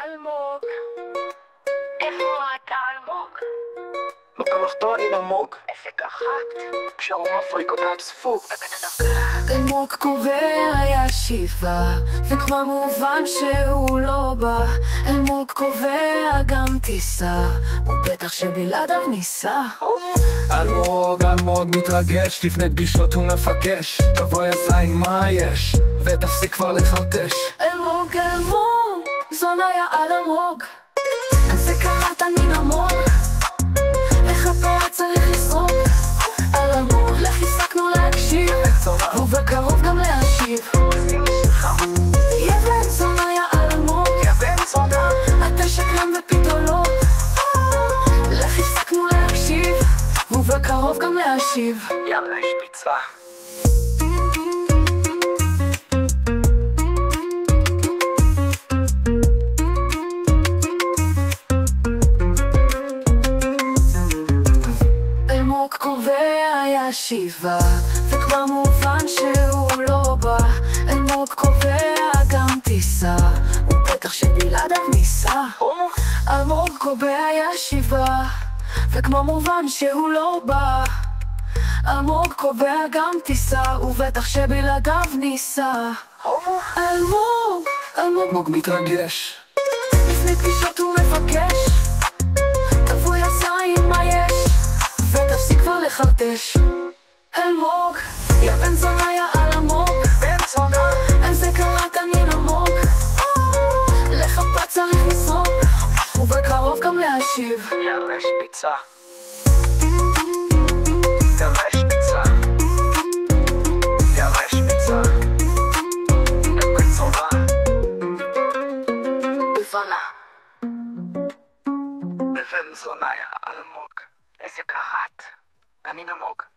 אלמוג, איפה אתה אלמוג? בקרחתו אני נמוג, איזה גחת, כשהוא מפריק אותה צפוף. אלמוג קובע ישיבה, וכבר מובן שהוא לא בא. אלמוג קובע גם טיסה, ובטח שבלעדיו ניסע. אלמוג מתרגש, לפני פגישות הוא מפגש. תבואי הזין מה יש, ותפסיק כבר לחרטש. אלמוג, זונה יא אלמוג, זה קראת אני נמוג, איך הפרעה צריך לשרוק. אלמוג, לך הפסקנו להקשיב, ובקרוב גם להשיב. יא בן זונה יא אלמוג, אתה שקרן ופיתולוג. לך הפסקנו להקשיב, ובקרוב גם להשיב. יאללה יש פיצה. אלמוג קובע ישיבה, וכבר מובן שהוא לא בא. אלמוג קובע גם טיסה, ובטח שבלעדיו ניסע. אלמוג קובע ישיבה, וכבר מובן שהוא לא בא. אלמוג קובע גם טיסה, ובטח שבלעדיו ניסע. אלמוג מתרגש, לפני פגישות הוא מבקש. תבואי הזין מה יש, ותפסיק כבר לחרטש. אלמוג, יא בן זונה יא אלמוג, על זה קראת אני נמוג. לך הפת צריך לשרוק, ובקרוב גם להשיב. יאללה יש פיצה. יאללה יש פיצה. יאללה יש פיצה. בצורה בבן זונה יא אלמוג, איזה קראת, אני נמוג.